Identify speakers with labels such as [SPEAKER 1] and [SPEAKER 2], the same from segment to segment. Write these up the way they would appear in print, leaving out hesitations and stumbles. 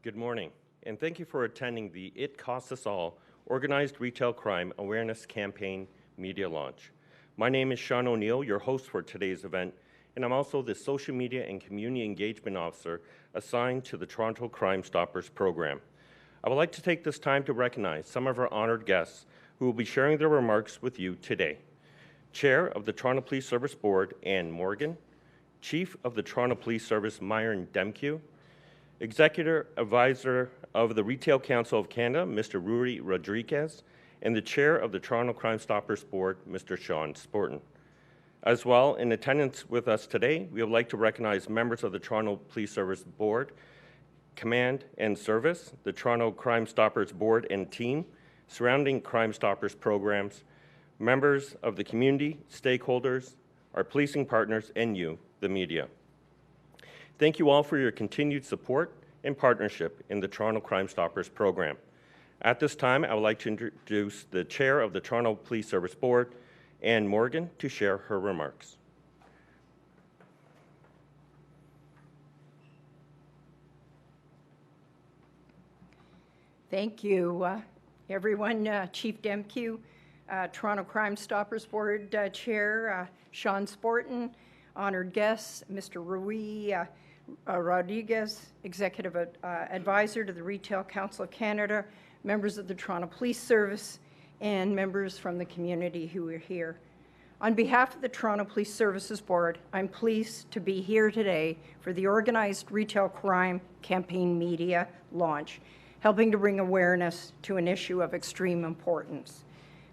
[SPEAKER 1] Good morning, and thank you for attending the It Costs Us All Organized Retail Crime Awareness Campaign media launch. My name is Sean O'Neill, your host for today's event, and I'm also the Social Media and Community Engagement Officer assigned to the Toronto Crime Stoppers program. I would like to take this time to recognize some of our honored guests who will be sharing their remarks with you today. Chair of the Toronto Police Service Board, Anne Morgan, Chief of the Toronto Police Service, Myron Demkiw, Executive Advisor of the Retail Council of Canada, Mr. Rui Rodriguez, and the Chair of the Toronto Crime Stoppers Board, Mr. Sean Sportun. As well, in attendance with us today, we would like to recognize members of the Toronto Police Service Board, Command and Service, the Toronto Crime Stoppers Board and team, surrounding Crime Stoppers programs, members of the community, stakeholders, our policing partners, and you, the media. Thank you all for your continued support and partnership in the Toronto Crime Stoppers program. At this time, I would like to introduce the Chair of the Toronto Police Service Board, Anne Morgan, to share her remarks.
[SPEAKER 2] Thank you, everyone. Chief Demkiw, Toronto Crime Stoppers Board Chair, Sean Sportun, honored guests, Mr. Rui Rodriguez, Executive Advisor to the Retail Council of Canada, members of the Toronto Police Service, and members from the community who are here. On behalf of the Toronto Police Services Board, I'm pleased to be here today for the Organized Retail Crime Campaign media launch, helping to bring awareness to an issue of extreme importance.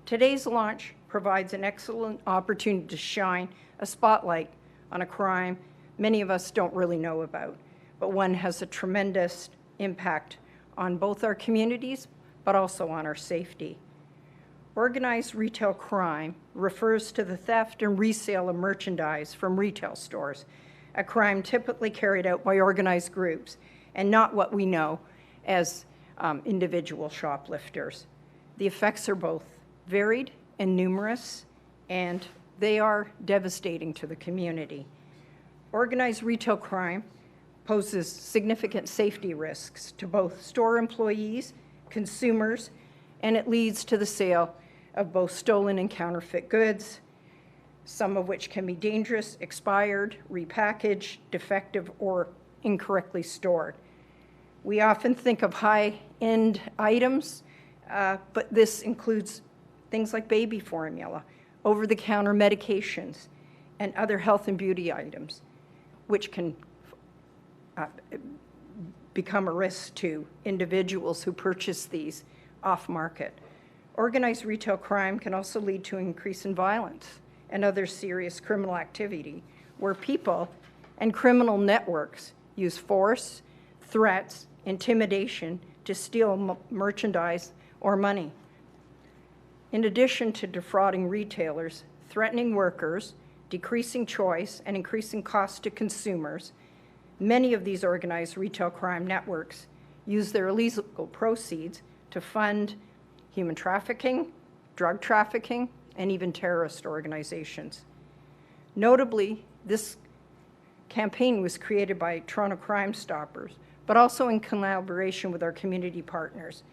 [SPEAKER 2] Today's launch provides an excellent opportunity to shine a spotlight on a crime many of us don't really know about, but one has a tremendous impact on both our communities, but also on our safety. Organized retail crime refers to the theft and resale of merchandise from retail stores, a crime typically carried out by organized groups, and not what we know as individual shoplifters. The effects are both varied and numerous, and they are devastating to the community. Organized retail crime poses significant safety risks to both store employees, consumers, and it leads to the sale of both stolen and counterfeit goods, some of which can be dangerous, expired, repackaged, defective, or incorrectly stored. We often think of high-end items, but this includes things like baby formula, over-the-counter medications, and other health and beauty items, which can become a risk to individuals who purchase these off-market. Organized retail crime can also lead to an increase in violence and other serious criminal activity, where people and criminal networks use force, threats, intimidation to steal merchandise or money. In addition to defrauding retailers, threatening workers, decreasing choice, and increasing costs to consumers, many of these organized retail crime networks use their illegal proceeds to fund human trafficking, drug trafficking, and even terrorist organizations. Notably, this campaign was created by Toronto Crime Stoppers, but also in collaboration with our community partners,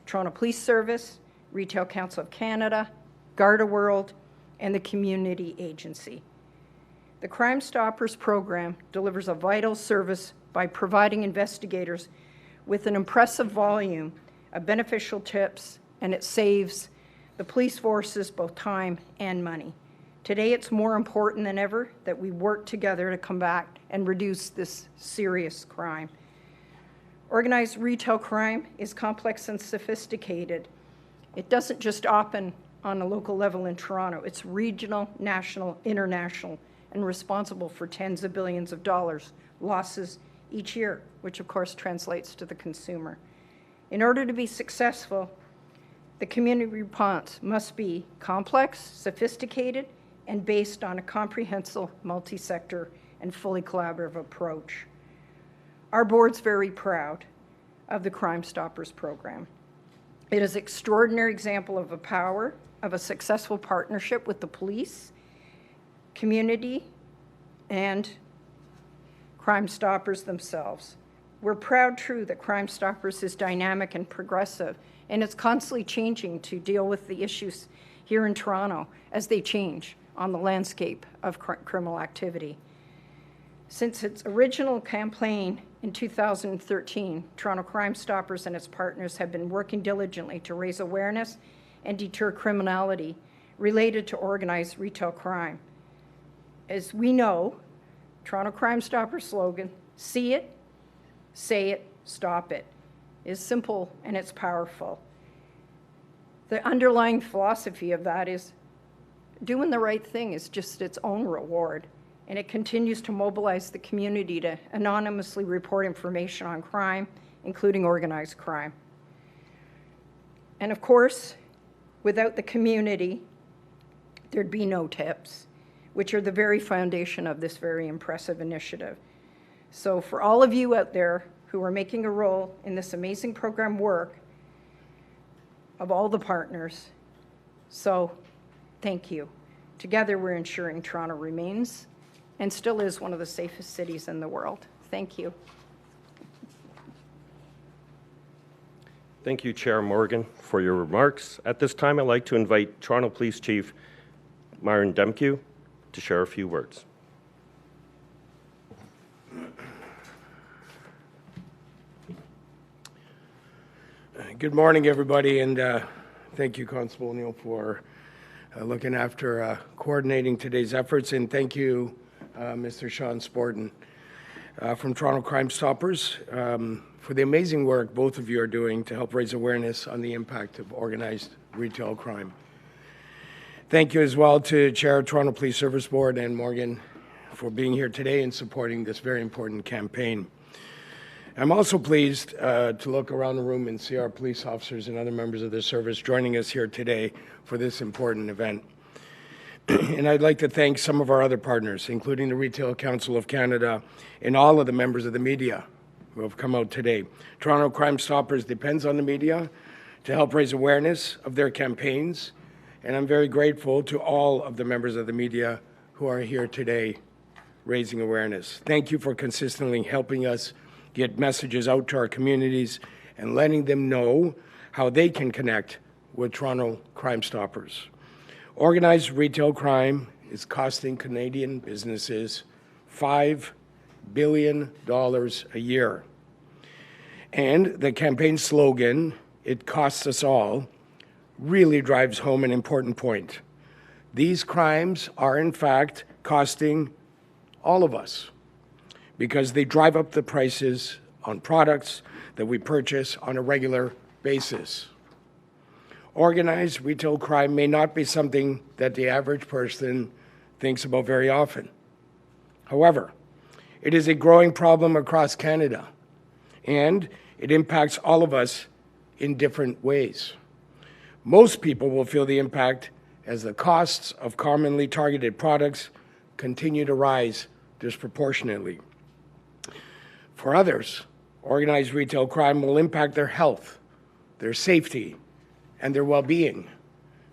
[SPEAKER 2] Toronto Police Service, Retail Council of Canada, Garda World, and the Community Agency. The Crime Stoppers program delivers a vital service by providing investigators with an impressive volume of beneficial tips, and it saves the police forces both time and money. Today, it's more important than ever that we work together to combat and reduce this serious crime. Organized retail crime is complex and sophisticated. It doesn't just happen on a local level in Toronto. It's regional, national, international, and responsible for tens of billions of dollars losses each year, which of course translates to the consumer. In order to be successful, the community response must be complex, sophisticated, and based on a comprehensive, multi-sector, and fully collaborative approach. Our board's very proud of the Crime Stoppers program. It is an extraordinary example of the power of a successful partnership with the police, community, and Crime Stoppers themselves. We're proud, true, that Crime Stoppers is dynamic and progressive, and it's constantly changing to deal with the issues here in Toronto as they change on the landscape of criminal activity. Since its original campaign in 2013, Toronto Crime Stoppers and its partners have been working diligently to raise awareness and deter criminality related to organized retail crime. As we know, Toronto Crime Stoppers slogan, "See it, say it, stop it," is simple and it's powerful. The underlying philosophy of that is doing the right thing is just its own reward, and it continues to mobilize the community to anonymously report information on crime, including organized crime. And of course, without the community, there'd be no tips, which are the very foundation of this very impressive initiative. So for all of you out there who are making a role in this amazing program work, of all the partners, so thank you. Together we're ensuring Toronto remains and still is one of the safest cities in the world. Thank you.
[SPEAKER 1] Thank you, Chair Morgan, for your remarks. At this time, I'd like to invite Toronto Police Chief Myron Demkiw to share a few words.
[SPEAKER 3] Good morning, everybody, and thank you, Constable O'Neill, for looking after coordinating today's efforts, and thank you, Mr. Sean Sportun from Toronto Crime Stoppers for the amazing work both of you are doing to help raise awareness on the impact of organized retail crime. Thank you as well to Chair Toronto Police Service Board and Morgan for being here today and supporting this very important campaign. I'm also pleased to look around the room and see our police officers and other members of the service joining us here today for this important event. And I'd like to thank some of our other partners, including the Retail Council of Canada and all of the members of the media who have come out today. Toronto Crime Stoppers depends on the media to help raise awareness of their campaigns, and I'm very grateful to all of the members of the media who are here today raising awareness. Thank you for consistently helping us get messages out to our communities and letting them know how they can connect with Toronto Crime Stoppers. Organized retail crime is costing Canadian businesses $5 billion a year. And the campaign slogan, "It costs us all," really drives home an important point. These crimes are, in fact, costing all of us, because they drive up the prices on products that we purchase on a regular basis. Organized retail crime may not be something that the average person thinks about very often. However, it is a growing problem across Canada, and it impacts all of us in different ways. Most people will feel the impact as the costs of commonly targeted products continue to rise disproportionately. For others, organized retail crime will impact their health, their safety, and their well-being.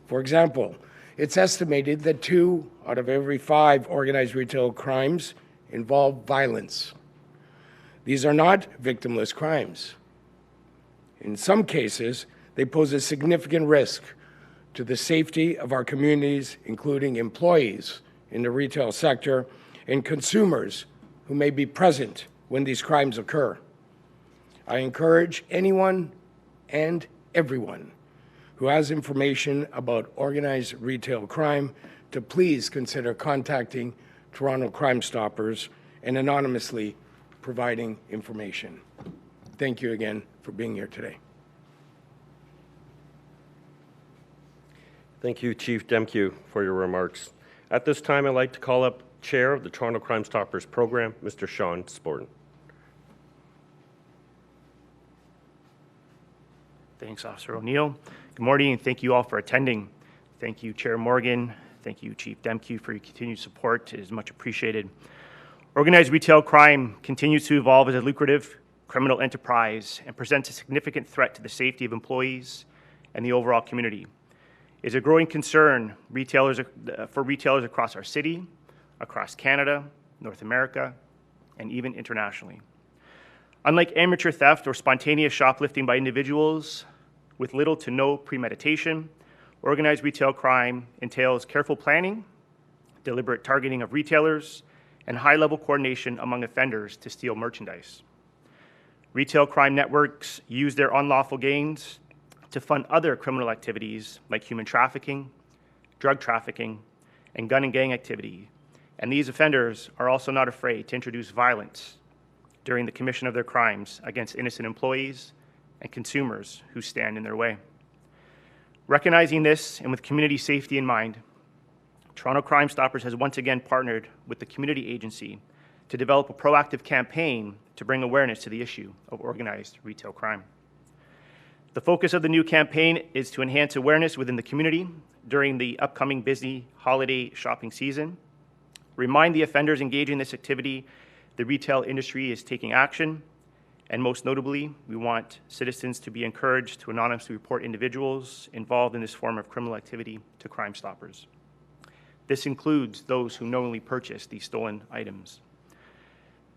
[SPEAKER 3] For example, it's estimated that 2 out of every 5 organized retail crimes involve violence. These are not victimless crimes. In some cases, they pose a significant risk to the safety of our communities, including employees in the retail sector and consumers who may be present when these crimes occur. I encourage anyone and everyone who has information about organized retail crime to please consider contacting Toronto Crime Stoppers and anonymously providing information. Thank you again for being here today.
[SPEAKER 1] Thank you, Chief Demkiw, for your remarks. At this time, I'd like to call up Chair of the Toronto Crime Stoppers Program, Mr. Sean Sportun.
[SPEAKER 4] Thanks, Officer O'Neill. Good morning, and thank you all for attending. Thank you, Chair Morgan. Thank you, Chief Demkiw, for your continued support. It is much appreciated. Organized retail crime continues to evolve as a lucrative criminal enterprise and presents a significant threat to the safety of employees and the overall community. It is a growing concern for retailers across our city, across Canada, North America, and even internationally. Unlike amateur theft or spontaneous shoplifting by individuals with little to no premeditation, organized retail crime entails careful planning, deliberate targeting of retailers, and high-level coordination among offenders to steal merchandise. Retail crime networks use their unlawful gains to fund other criminal activities like human trafficking, drug trafficking, and gun and gang activity. And these offenders are also not afraid to introduce violence during the commission of their crimes against innocent employees and consumers who stand in their way. Recognizing this and with community safety in mind, Toronto Crime Stoppers has once again partnered with the community agency to develop a proactive campaign to bring awareness to the issue of organized retail crime. The focus of the new campaign is to enhance awareness within the community during the upcoming busy holiday shopping season, remind the offenders engaging in this activity the retail industry is taking action, and most notably, we want citizens to be encouraged to anonymously report individuals involved in this form of criminal activity to Crime Stoppers. This includes those who knowingly purchase these stolen items.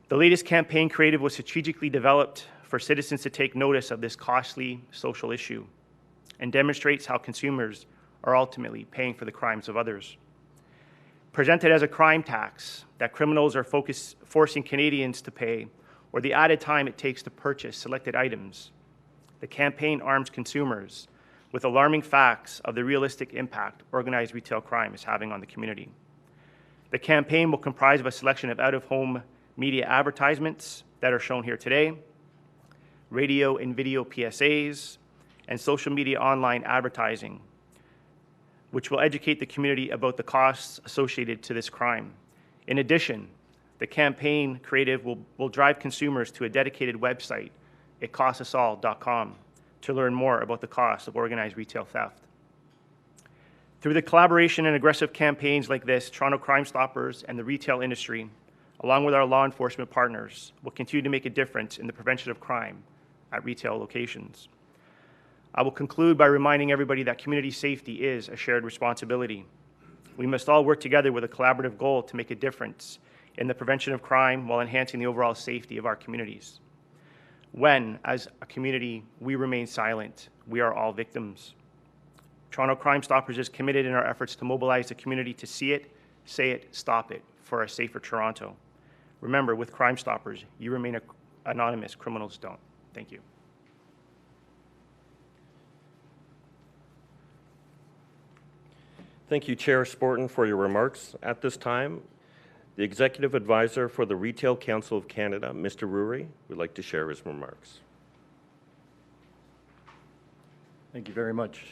[SPEAKER 4] The latest campaign creative was strategically developed for citizens to take notice of this costly social issue and demonstrates how consumers are ultimately paying for the crimes of others. Presented as a crime tax that criminals are forcing Canadians to pay, or the added time it takes to purchase selected items, the campaign arms consumers with alarming facts of the realistic impact organized retail crime is having on the community. The campaign will comprise of a selection of out-of-home media advertisements that are shown here today, radio and video PSAs, and social media online advertising, which will educate the community about the costs associated to this crime. In addition, the campaign creative will drive consumers to a dedicated website, itcostusall.com, to learn more about the cost of organized retail theft. Through the collaboration and aggressive campaigns like this, Toronto Crime Stoppers and the retail industry, along with our law enforcement partners, will continue to make a difference in the prevention of crime at retail locations. I will conclude by reminding everybody that community safety is a shared responsibility. We must all work together with a collaborative goal to make a difference in the prevention of crime while enhancing the overall safety of our communities. When, as a community, we remain silent, we are all victims. Toronto Crime Stoppers is committed in our efforts to mobilize the community to see it, say it, stop it for a safer Toronto. Remember, with Crime Stoppers, you remain anonymous, criminals don't. Thank you.
[SPEAKER 1] Thank you, Chair Sportun, for your remarks. At this time, the Executive Advisor for the Retail Council of Canada, Mr. Ruri, would like to share his remarks.
[SPEAKER 5] Thank you very much.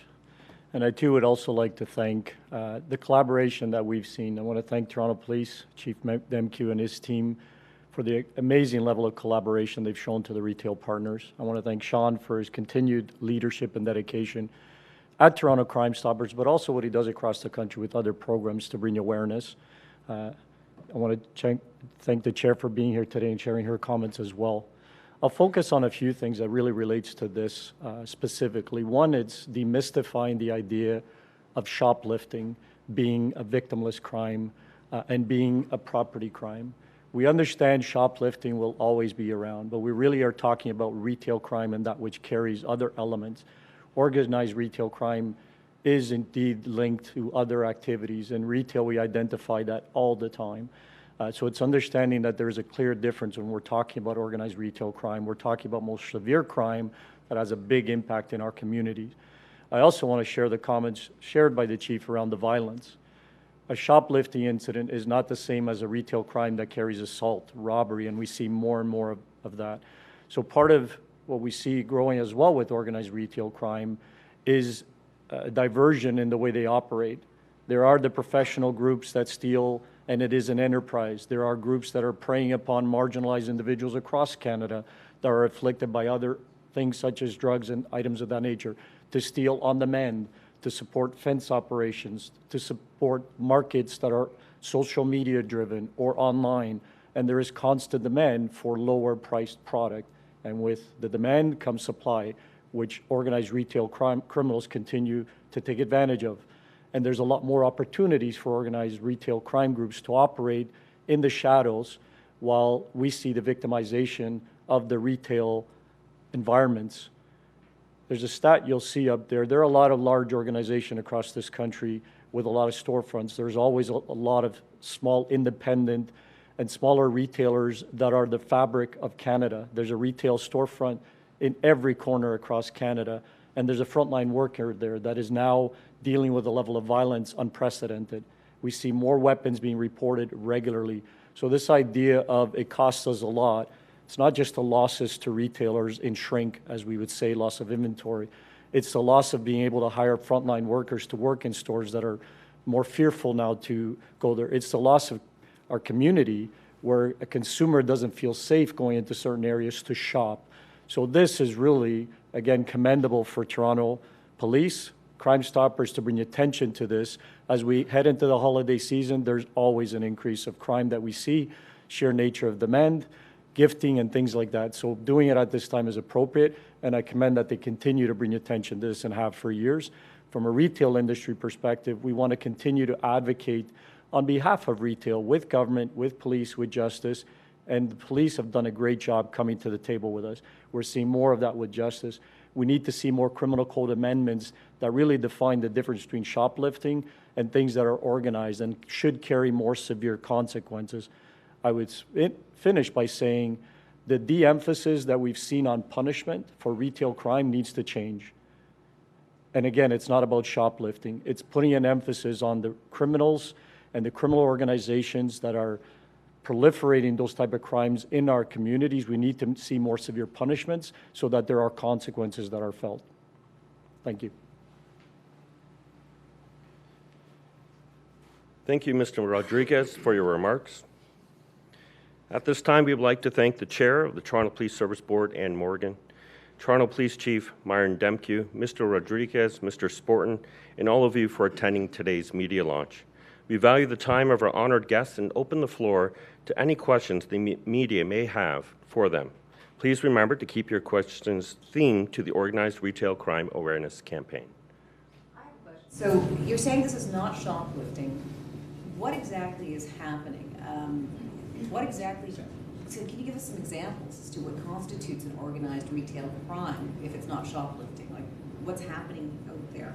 [SPEAKER 5] And I too would also like to thank the collaboration that we've seen. I want to thank Toronto Police Chief Demkiw and his team for the amazing level of collaboration they've shown to the retail partners. I want to thank Sean for his continued leadership and dedication at Toronto Crime Stoppers, but also what he does across the country with other programs to bring awareness. I want to thank the chair for being here today and sharing her comments as well. I'll focus on a few things that really relates to this specifically. One, it's demystifying the idea of shoplifting being a victimless crime and being a property crime. We understand shoplifting will always be around, but we really are talking about retail crime and that which carries other elements. Organized retail crime is indeed linked to other activities. In retail, we identify that all the time. So it's understanding that there's a clear difference when we're talking about organized retail crime. We're talking about most severe crime that has a big impact in our communities. I also want to share the comments shared by the chief around the violence. A shoplifting incident is not the same as a retail crime that carries assault, robbery, and we see more and more of that. So part of what we see growing as well with organized retail crime is a diversion in the way they operate. There are the professional groups that steal, and it is an enterprise. There are groups that are preying upon marginalized individuals across Canada that are afflicted by other things such as drugs and items of that nature, to steal on demand, to support fence operations, to support markets that are social media driven or online. And there is constant demand for lower priced product. And with the demand comes supply, which organized retail criminals continue to take advantage of. And there's a lot more opportunities for organized retail crime groups to operate in the shadows while we see the victimization of the retail environments. There's a stat you'll see up there. There are a lot of large organizations across this country with a lot of storefronts. There's always a lot of small independent and smaller retailers that are the fabric of Canada. There's a retail storefront in every corner across Canada, and there's a frontline worker there that is now dealing with a level of violence unprecedented. We see more weapons being reported regularly. So this idea of it costs us a lot, it's not just the losses to retailers in shrink, as we would say, loss of inventory. It's the loss of being able to hire frontline workers to work in stores that are more fearful now to go there. It's the loss of our community where a consumer doesn't feel safe going into certain areas to shop. So this is really, again, commendable for Toronto Police, Crime Stoppers to bring attention to this. As we head into the holiday season, there's always an increase of crime that we see, sheer nature of demand, gifting and things like that. So doing it at this time is appropriate, and I commend that they continue to bring attention to this and have for years. From a retail industry perspective, we want to continue to advocate on behalf of retail with government, with police, with justice, and the police have done a great job coming to the table with us. We're seeing more of that with justice. We need to see more criminal code amendments that really define the difference between shoplifting and things that are organized and should carry more severe consequences. I would finish by saying the de-emphasis that we've seen on punishment for retail crime needs to change. And again, it's not about shoplifting. It's putting an emphasis on the criminals and the criminal organizations that are proliferating those type of crimes in our communities. We need to see more severe punishments so that there are consequences that are felt. Thank you.
[SPEAKER 1] Thank you, Mr. Rodriguez, for your remarks. At this time, we would like to thank the Chair of the Toronto Police Service Board, Anne Morgan, Toronto Police Chief Myron Demkiw, Mr. Rodriguez, Mr. Sportun, and all of you for attending today's media launch. We value the time of our honored guests and open the floor to any questions the media may have for them. Please remember to keep your questions themed to the Organized Retail Crime Awareness Campaign.
[SPEAKER 6] I have a question. So you're saying this is not shoplifting. What exactly is happening? So can you give us some examples as to what constitutes an organized retail crime if it's not shoplifting? Like, what's happening out there?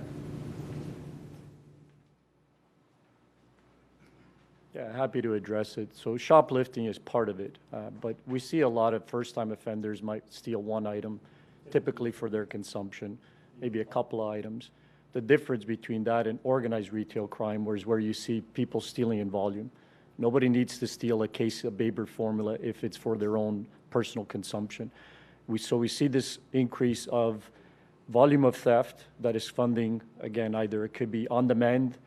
[SPEAKER 5] Yeah, happy to address it. So shoplifting is part of it, but we see a lot of first-time offenders might steal one item, typically for their consumption, maybe a couple of items. The difference between that and organized retail crime is where you see people stealing in volume. Nobody needs to steal a case of Baby formula if it's for their own personal consumption. So we see this increase of volume of theft that is funding, again, either it could be on-demand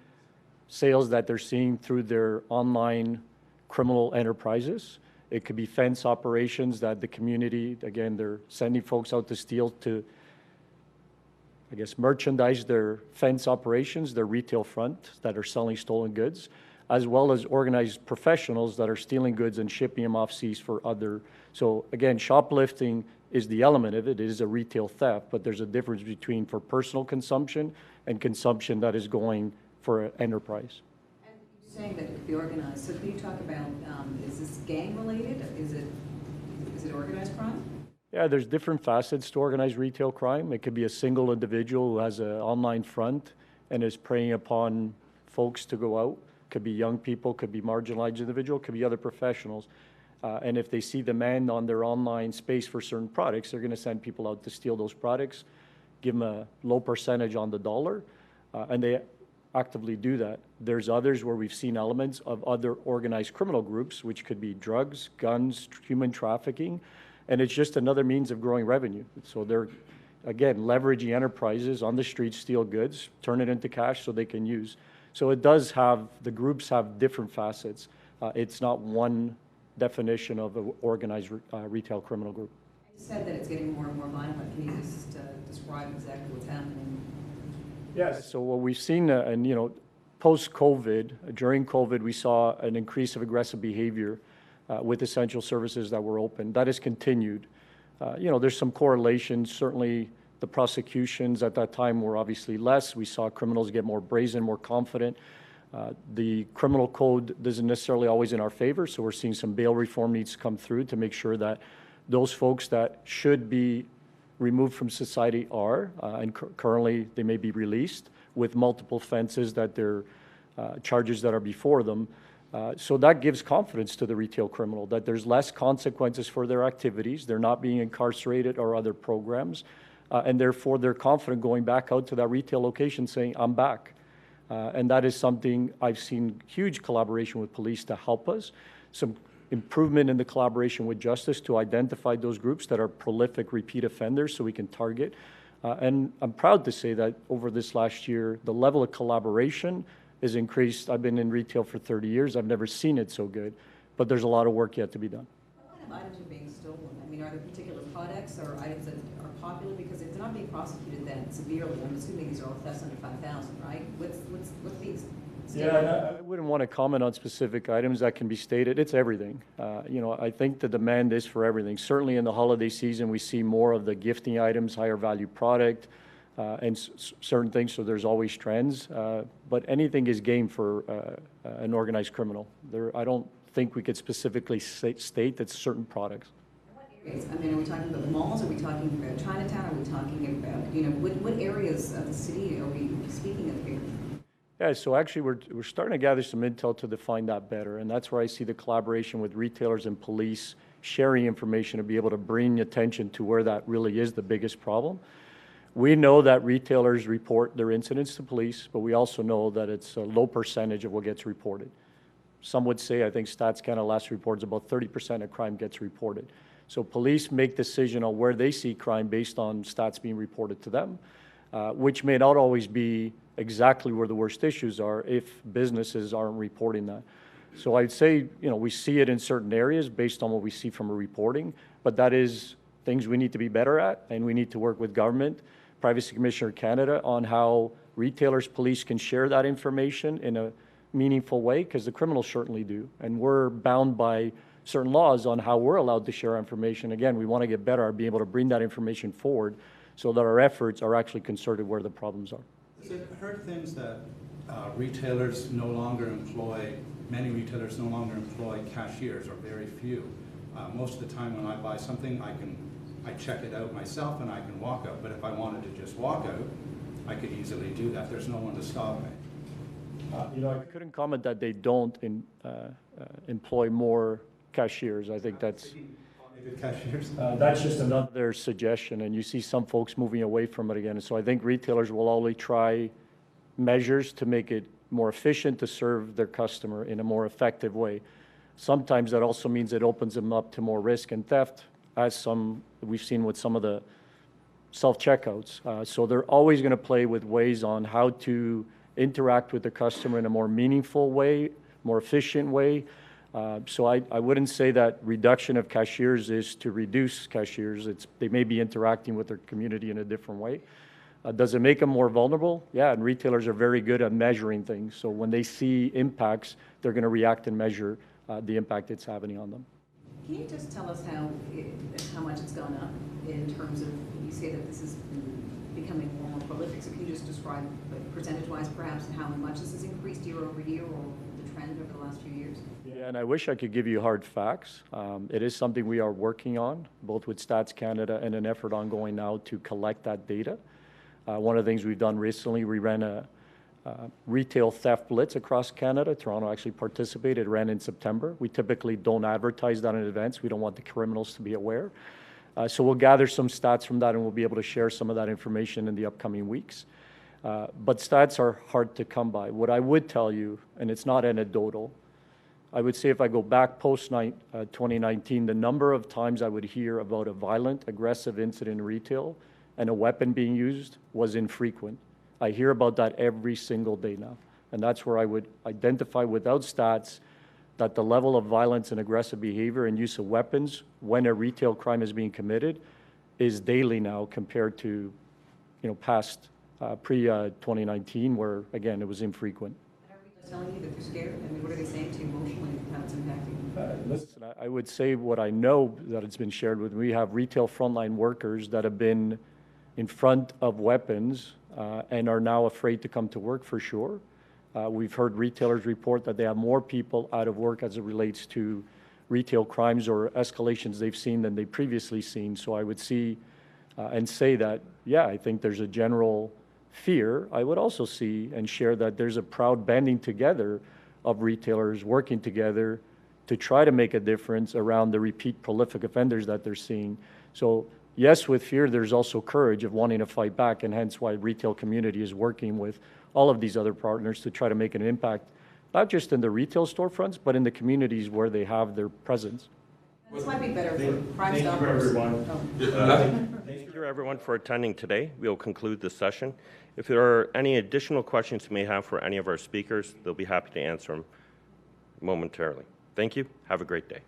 [SPEAKER 5] sales that they're seeing through their online criminal enterprises. It could be fence operations that the community, again, they're sending folks out to steal to, I guess, merchandise their fence operations, their retail front that are selling stolen goods, as well as organized professionals that are stealing goods and shipping them off seas for other. So again, shoplifting is the element of it. It is a retail theft, but there's a difference between for personal consumption and consumption that is going for an enterprise.
[SPEAKER 6] And you're saying that it could be organized. So can you talk about, is this gang related? Is it organized crime?
[SPEAKER 5] Yeah, there's different facets to organized retail crime. It could be a single individual who has an online front and is preying upon folks to go out. Could be young people, could be marginalized individual, could be other professionals. And if they see demand on their online space for certain products, they're going to send people out to steal those products, give them a low percentage on the dollar, and they actively do that. There's others where we've seen elements of other organized criminal groups, which could be drugs, guns, human trafficking, and it's just another means of growing revenue. So they're, again, leveraging enterprises on the streets, steal goods, turn it into cash so they can use. So it does have, the groups have different facets. It's not one definition of an organized retail criminal group.
[SPEAKER 6] You said that it's getting more and more violent. Can you just describe exactly what's happening?
[SPEAKER 5] Yes. So what we've seen, and post-COVID, during COVID, we saw an increase of aggressive behavior with essential services that were open. That has continued. There's some correlations. Certainly, the prosecutions at that time were obviously less. We saw criminals get more brazen, more confident. The criminal code isn't necessarily always in our favor, so we're seeing some bail reform needs to come through to make sure that those folks that should be removed from society are, and currently they may be released with multiple offenses that they're charges that are before them. So that gives confidence to the retail criminal that there's less consequences for their activities. They're not being incarcerated or other programs. And therefore, they're confident going back out to that retail location saying, I'm back. And that is something I've seen huge collaboration with police to help us. Some improvement in the collaboration with justice to identify those groups that are prolific repeat offenders so we can target. And I'm proud to say that over this last year, the level of collaboration is increased. I've been in retail for 30 years. I've never seen it so good, but there's a lot of work yet to be done.
[SPEAKER 6] What kind of items are being stolen? I mean, are there particular products or items that are popular? Because if they're not being prosecuted then severely, I'm assuming these are all thefts under 5,000, right? What's being stolen?
[SPEAKER 5] Yeah, I wouldn't want to comment on specific items that can be stated. It's everything. I think the demand is for everything. Certainly in the holiday season, we see more of the gifting items, higher value product, and certain things, so there's always trends. But anything is game for an organized criminal. I don't think we could specifically state that certain products.
[SPEAKER 6] What areas? I mean, are we talking about the malls? Are we talking about Chinatown? Are we talking about, what areas of the city are we speaking of here?
[SPEAKER 5] Yeah, so actually we're starting to gather some intel to define that better, and that's where I see the collaboration with retailers and police sharing information to be able to bring attention to where that really is the biggest problem. We know that retailers report their incidents to police, but we also know that it's a low percentage of what gets reported. Some would say, I think Stats Canada last reports about 30% of crime gets reported. So police make decision on where they see crime based on stats being reported to them, which may not always be exactly where the worst issues are if businesses aren't reporting that. So I'd say, we see it in certain areas based on what we see from a reporting, but that is things we need to be better at, and we need to work with government, Privacy Commissioner Canada, on how retailers, police can share that information in a meaningful way, because the criminals certainly do. And we're bound by certain laws on how we're allowed to share information. Again, we want to get better at being able to bring that information forward so that our efforts are actually concerted where the problems are.
[SPEAKER 7] I've heard things that retailers no longer employ, many retailers no longer employ cashiers, or very few. Most of the time when I buy something, I check it out myself and I can walk out. But if I wanted to just walk out, I could easily do that. There's no one to stop me.
[SPEAKER 5] I couldn't comment that they don't employ more cashiers. I think that's just another suggestion, and you see some folks moving away from it again. And so I think retailers will always try measures to make it more efficient to serve their customer in a more effective way. Sometimes that also means it opens them up to more risk and theft, as we've seen with some of the self-checkouts. So they're always going to play with ways on how to interact with the customer in a more meaningful way, more efficient way. So I wouldn't say that reduction of cashiers is to reduce cashiers. They may be interacting with their community in a different way. Does it make them more vulnerable? Yeah, and retailers are very good at measuring things. So when they see impacts, they're going to react and measure the impact it's having on them.
[SPEAKER 6] Can you just tell us how much it's gone up in terms of, you say that this is becoming more prolific, so can you just describe, like, percentage-wise perhaps, how much this has increased year over year, or the trend over the last few years?
[SPEAKER 5] Yeah, and I wish I could give you hard facts. It is something we are working on, both with Stats Canada and an effort ongoing now to collect that data. One of the things we've done recently, we ran a retail theft blitz across Canada. Toronto actually participated. It ran in September. We typically don't advertise that in advance. We don't want the criminals to be aware. So we'll gather some stats from that, and we'll be able to share some of that information in the upcoming weeks. But stats are hard to come by. What I would tell you, and it's not anecdotal, I would say if I go back post-2019, the number of times I would hear about a violent, aggressive incident in retail and a weapon being used was infrequent. I hear about that every single day now. And that's where I would identify without stats that the level of violence and aggressive behavior and use of weapons when a retail crime is being committed is daily now compared to, past pre-2019 where, again, it was infrequent.
[SPEAKER 6] Are retailers telling you that they're scared? I mean, what are they saying to you emotionally, how it's impacting them?
[SPEAKER 5] Listen, I would say what I know that it's been shared with. We have retail frontline workers that have been in front of weapons and are now afraid to come to work for sure. We've heard retailers report that they have more people out of work as it relates to retail crimes or escalations they've seen than they've previously seen. So I would see and say that, yeah, I think there's a general fear. I would also see and share that there's a proud banding together of retailers working together to try to make a difference around the repeat prolific offenders that they're seeing. So yes, with fear, there's also courage of wanting to fight back, and hence why retail community is working with all of these other partners to try to make an impact, not just in the retail storefronts, but in the communities where they have their presence.
[SPEAKER 6] This might be better for Crime Stoppers.
[SPEAKER 1] Thank you, everyone, for attending today. We'll conclude this session. If there are any additional questions you may have for any of our speakers, they'll be happy to answer them momentarily. Thank you. Have a great day.